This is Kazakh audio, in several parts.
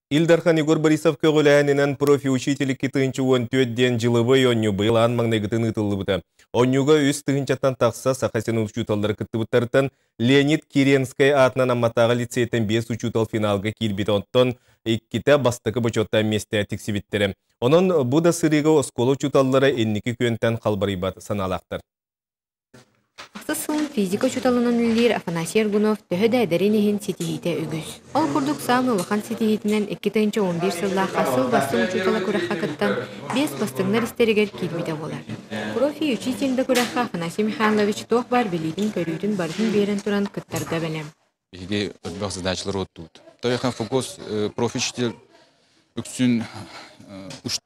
Илдархан Егор Борисов көгіләнінен профи-учителік кетігінші 14-ден жылыбы оню бұйлан маңнайгытын ұтылы бұта. Онюға үз тығынчаттан тақса сақасен учуталары күтті бұттарытын Леонид Киренскай атынан амматағы лицейтен 5 учутал финалға келбеті онттон иккіті бастықы бұчотта месте тексибіттері. Onun bu da sırıға осколы учуталары еннікі көнттен қалбарыбат саналақтыр. Ақсысылын физика чуталынан үлілер Афанасий Аргунов төхі дәйдәренеген сетихите үгіз. Ол күрдік сағын ұлыған сетихетінен 2-11 сыллаға сыл басты учутала көріққа кыттан 5 бастығынар істерігер келбеті болар. Профи учителді көріққа Афанасий Михайлович тоқ бар білетін көрігін бардың берін тұран кыттарда бәлем. Еге өтбақ задачалар оттуд. Тойхан фокус профи-учитель үксін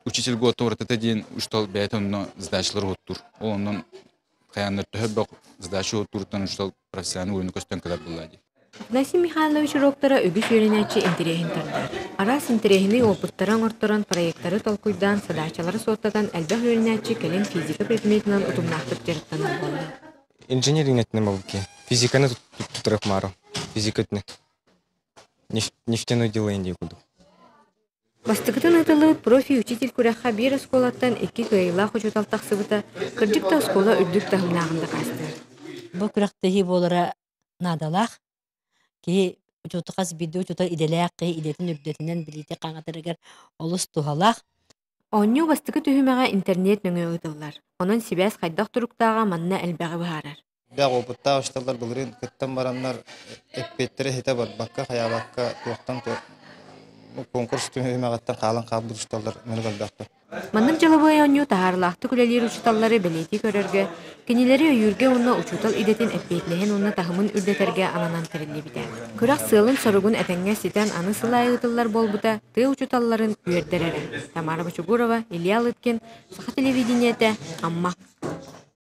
учитель год ортата дейін үштал бәйтін задачалар оттур. Онын Қаяныр түхіп задача отыруттан ұштал профессиональный ойыны көстен кадар болады. Афанасий Михайлович роктора үгіз үйренәтші интерехін тардар. Арас интерехіні опыттаран ортыран проекттары толкуйдан, задачалары соттатан әлбәқ үйренәтші кәлен физика предметінен ұтымнақтық жарықтанын болды. Инженеринетіне балыке. Физиканы тұтырық мару. Физикатны. Нефтяной делайын дей күді. Бастықытын ұтылы профи-учитель күрәққа бір осколаттан 2 күйла құчуталтақ сыбыта кірдікті оскола үрдік тағынағында қасты. Бұл күрәқтегі болыра надалақ, кей ұчутықас биді ұчутар иделәқ, кей идетін үрдетінен білейте қаңатырығар олыс тұғалақ. Оню бастықы түхімеға интернет нөңі ұтылар. Оның себәс қайдақ тұрықтаға манна әлбәғі бұхарар. Бәғ опытта ұшталар бұлырын күттен баранлар әппеттері хете бар. Баққа, қаябаққа, туақтан конкурс түхімеғаттан қалан қабыл ұшталар мүлік әлбәқті. Маннық жылыбы оню тағарлақты күлелер ұчуталары бәлеті көрерге, кенелері өйірге онна ұчутал идетін әппетлеген онна тағымын үрдетерге ананан кірілі біді. Күрақ сылын сорығын әпәңе сетен аны сылайы ұтылар бол бұта ты ұчуталларын үйердерері. Тамара Бачугурова, Илья Лыткен, Саха телевидениеті, Аммақ.